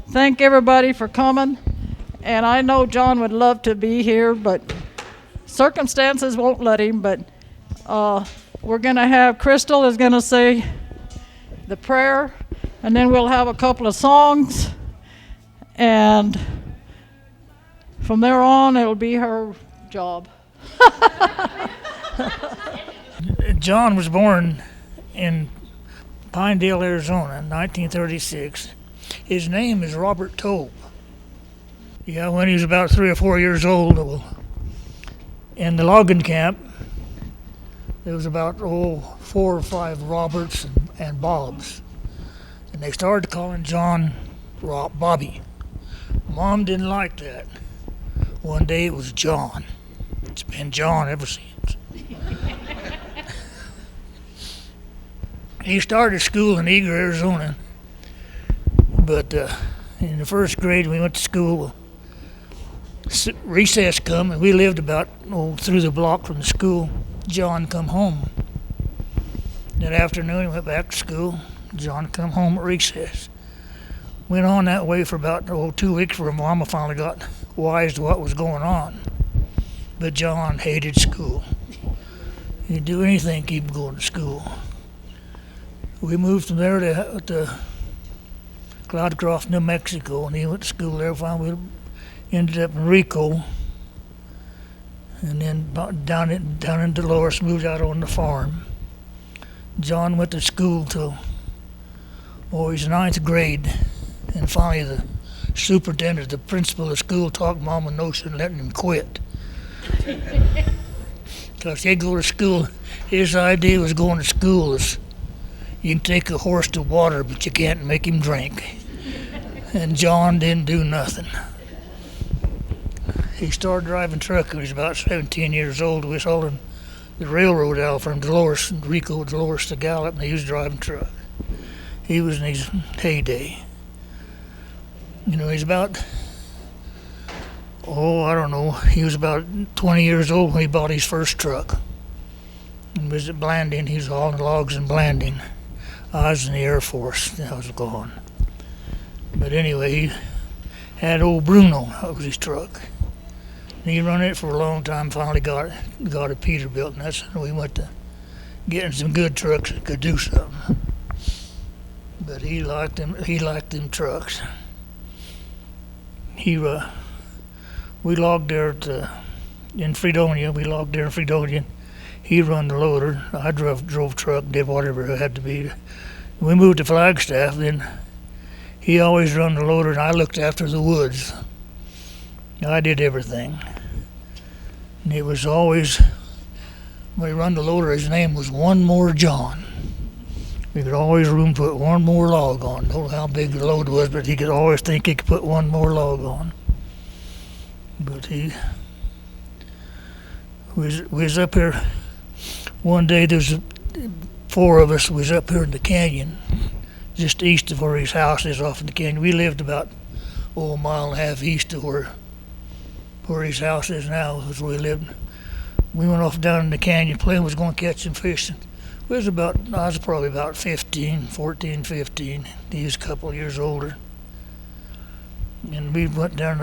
thank everybody for coming. And I know John would love to be here, but circumstances won't let him. But we're going to have Crystal is going to say the prayer, and then we'll have a couple of songs. And from there on, it'll be her job. John was born in Pinedale, Arizona in 1936. His name is Robert Tobe. Yeah, when he was about 3 or 4 years old, in the logging camp, there was about 4 or 5 Roberts and Bobs. And they started calling John Bobby. Mom didn't like that. One day it was John. It's been John ever since. He started school in Eager, Arizona. But in the first grade, we went to school. Recess come, and we lived about through the block from the school. John come home. That afternoon, he went back to school. John come home at recess. Went on that way for about 2 weeks before Mama finally got wise to what was going on. But John hated school. He'd do anything to keep him going to school. We moved from there to Cloudcroft, New Mexico, and he went to school there. Finally, we ended up in Rico, and then down in Dolores, moved out on the farm. John went to school till his 9th grade, and finally the superintendent, the principal of the school, talked Mama notion letting him quit. Because he'd go to school, his idea was going to school is you can take a horse to water, but you can't make him drink. And John didn't do nothing. He started driving truck when he was about 17 years old. We was hauling the railroad out from Dolores, Rico, Dolores to Gallup, and he was driving truck. He was in his heyday. He's about, I don't know, he was about 20 years old when he bought his first truck. And was at Blanding. He was hauling logs in Blanding. I was in the Air Force. I was gone. But anyway, he had old Bruno. That was his truck. And he run it for a long time. Finally got a Peterbilt, and that's when we went to getting some good trucks that could do something. But he liked them. He liked them trucks. We logged there in Fredonia. We logged there in Fredonia. He run the loader. I drove truck, did whatever it had to be. We moved to Flagstaff, then he always run the loader, and I looked after the woods. I did everything. And it was always, when he run the loader, his name was One More John. We could always room put one more log on. Don't know how big the load was, but he could always think he could put one more log on. But he was up here. One day there's 4 of us was up here in the canyon, just east of where his house is off in the canyon. We lived about a mile and a half east of where his house is now, was where we lived. We went off down in the canyon playing, was going to catch some fish. I was probably about 14, 15. He was a couple of years older. And we went down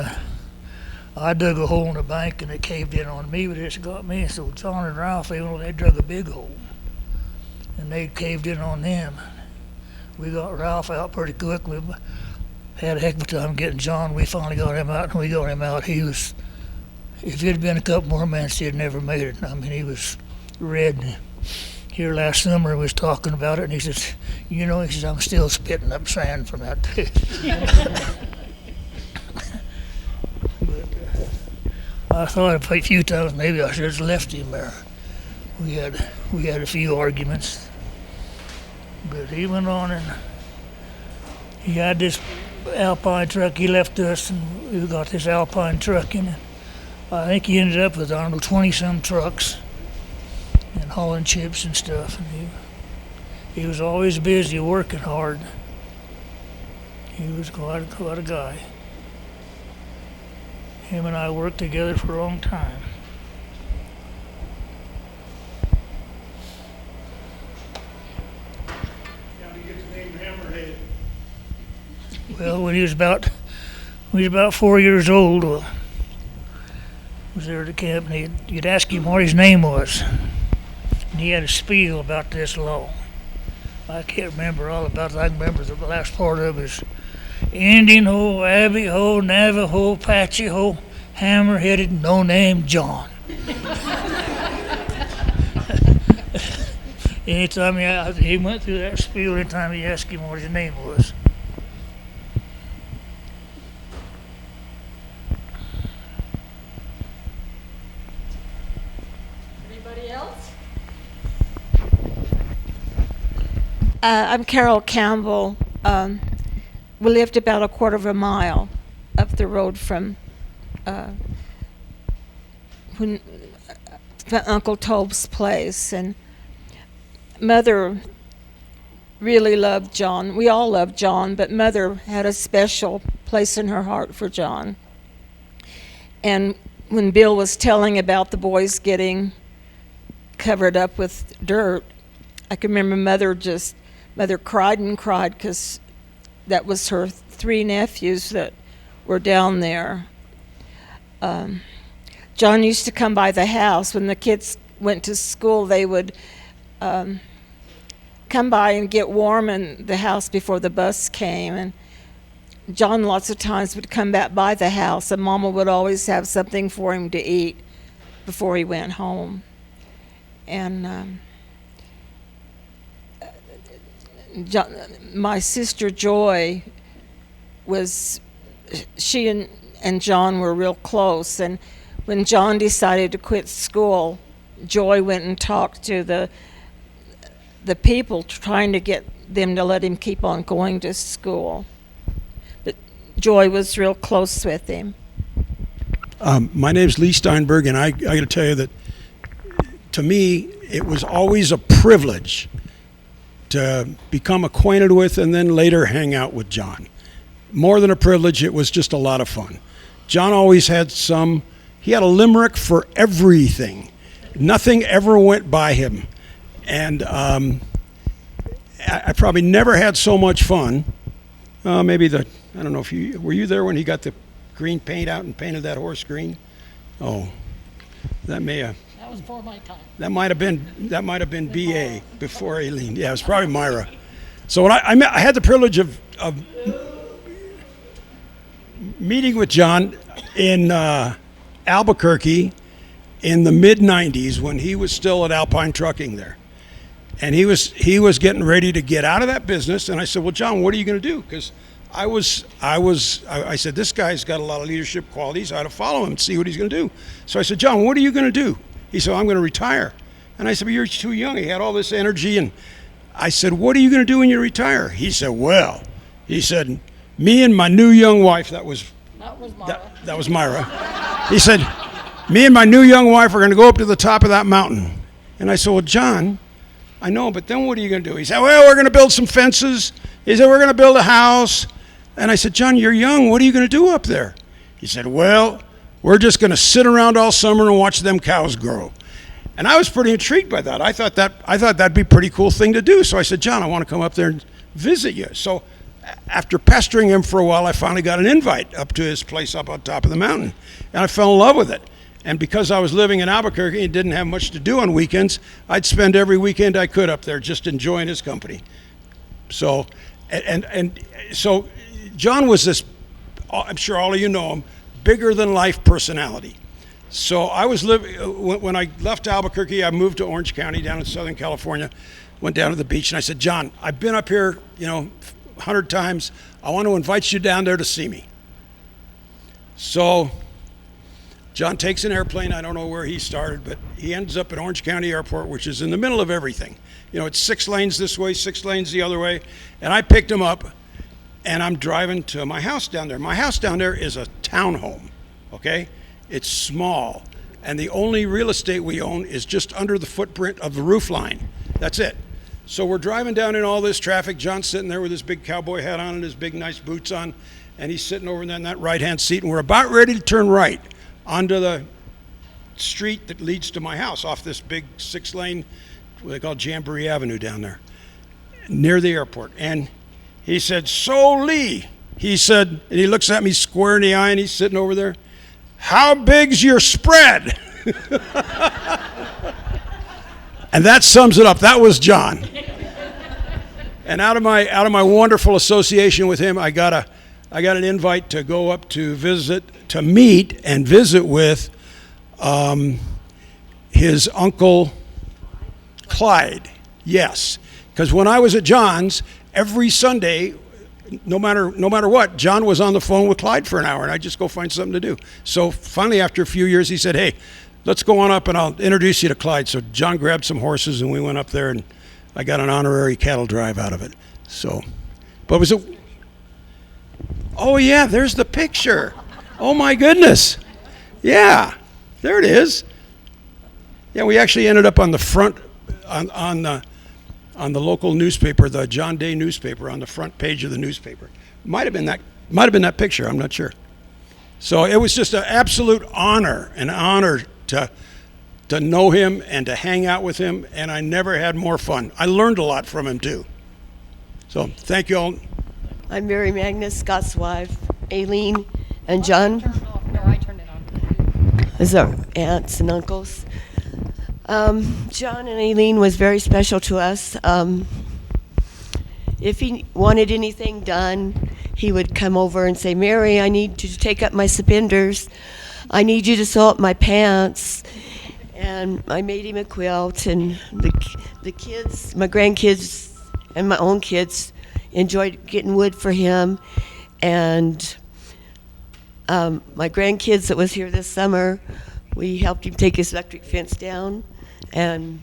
I dug a hole in the bank and it caved in on me, but it just got me. So John and Ralph, they dug a big hole. And they caved in on them. We got Ralph out pretty quick. We had a heck of a time getting John. We finally got him out, and we got him out. If it had been a couple more months, he'd never made it. I mean, he was red. Here last summer, we was talking about it, and he says, I'm still spitting up sand from that. But I thought a few times maybe I should have left him there. We had a few arguments, but he went on and he had this Alpine truck. He left us, and we got this Alpine truck in it. I think he ended up with 20-some trucks and hauling chips and stuff. And he was always busy, working hard. He was quite a guy. Him and I worked together for a long time. How do you get the name Hammerhead? Well, when he was about 4 years old, was there at the camp, and you'd ask him what his name was, and he had a spiel about this long. I can't remember all about it. I can remember the last part of his Indian ho, Abby ho, Navajo, Apache ho, hammer-headed, no-name John. Anytime he went through that spiel, anytime he asked him what his name was. Anybody else? I'm Carol Campbell. We lived about a quarter of a mile up the road from Uncle Tobe's place, and Mother really loved John. We all loved John, but Mother had a special place in her heart for John. And when Bill was telling about the boys getting covered up with dirt, I can remember Mother cried and cried, because that was her 3 nephews that were down there. John used to come by the house when the kids went to school. They would come by and get warm in the house before the bus came. And John lots of times would come back by the house, and Mama would always have something for him to eat before he went home. And my sister Joy she and John were real close, and when John decided to quit school, Joy went and talked to the people trying to get them to let him keep on going to school. But Joy was real close with him. My name's Lee Steinberg, and I got to tell you that to me it was always a privilege to become acquainted with and then later hang out with John. More than a privilege, it was just a lot of fun. John always had he had a limerick for everything. Nothing ever went by him. And I probably never had so much fun. I don't know if were you there when he got the green paint out and painted that horse green? Oh, that was before my time. That might have been B.A. before Aileen. Yeah, it was probably Myra. So when I had the privilege of meeting with John in Albuquerque in the mid-'90s when he was still at Alpine Trucking there. And he was getting ready to get out of that business. And I said, well, John, what are you going to do? Because I said, this guy's got a lot of leadership qualities. I ought to follow him and see what he's going to do. So I said, John, what are you going to do? He said, I'm going to retire. And I said, but you're too young. He had all this energy. And I said, what are you going to do when you retire? He said, me and my new young wife, that was Myra. He said, me and my new young wife are going to go up to the top of that mountain. And I said, well, John, I know, but then what are you going to do? He said, well, we're going to build some fences. He said, we're going to build a house. And I said, John, you're young. What are you going to do up there? He said, well, we're just going to sit around all summer and watch them cows grow. And I was pretty intrigued by that. I thought that'd be a pretty cool thing to do. So I said, John, I want to come up there and visit you. So after pestering him for a while, I finally got an invite up to his place up on top of the mountain. And I fell in love with it. And because I was living in Albuquerque and didn't have much to do on weekends, I'd spend every weekend I could up there just enjoying his company. So, and so John was this, I'm sure all of you know him, bigger than life personality. So I was when I left Albuquerque, I moved to Orange County down in Southern California, went down to the beach, and I said, John, I've been up here, 100 times. I want to invite you down there to see me. So John takes an airplane. I don't know where he started, but he ends up at Orange County Airport, which is in the middle of everything. It's 6 lanes this way, 6 lanes the other way. And I picked him up, and I'm driving to my house down there. My house down there is a townhome, okay? It's small, and the only real estate we own is just under the footprint of the roof line. That's it. So we're driving down in all this traffic. John's sitting there with his big cowboy hat on and his big nice boots on, and he's sitting over there in that right-hand seat, and we're about ready to turn right onto the street that leads to my house off this big 6-lane, what they call Jamboree Avenue down there, near the airport. And he said, so Lee, he said, and he looks at me square in the eye, and he's sitting over there, "How big's your spread?" And that sums it up. That was John. And out of my wonderful association with him, I got an invite to go up to meet and visit with his uncle Clyde. Yes, because when I was at John's, every Sunday, no matter what, John was on the phone with Clyde for an hour, and I'd just go find something to do. So finally, after a few years, he said, "Hey, let's go on up and I'll introduce you to Clyde." So John grabbed some horses and we went up there, and I got an honorary cattle drive out of it. So, but was it? Oh yeah, there's the picture. Oh my goodness. Yeah, there it is. Yeah, we actually ended up on the front, on the local newspaper, the John Day newspaper, on the front page of the newspaper. Might have been that picture. I'm not sure. So it was just an absolute honor, to know him and to hang out with him, and I never had more fun. I learned a lot from him too. So thank you all. I'm Mary Magnus, Scott's wife, Aileen, and John. I turned it on. As our aunts and uncles. John and Aileen was very special to us. If he wanted anything done, he would come over and say, "Mary, I need you to take up my suspenders. I need you to sew up my pants." And I made him a quilt, and the kids, my grandkids and my own kids, enjoyed getting wood for him. And my grandkids that was here this summer, we helped him take his electric fence down and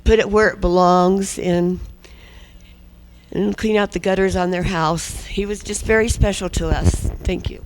put it where it belongs, and clean out the gutters on their house. He was just very special to us. Thank you.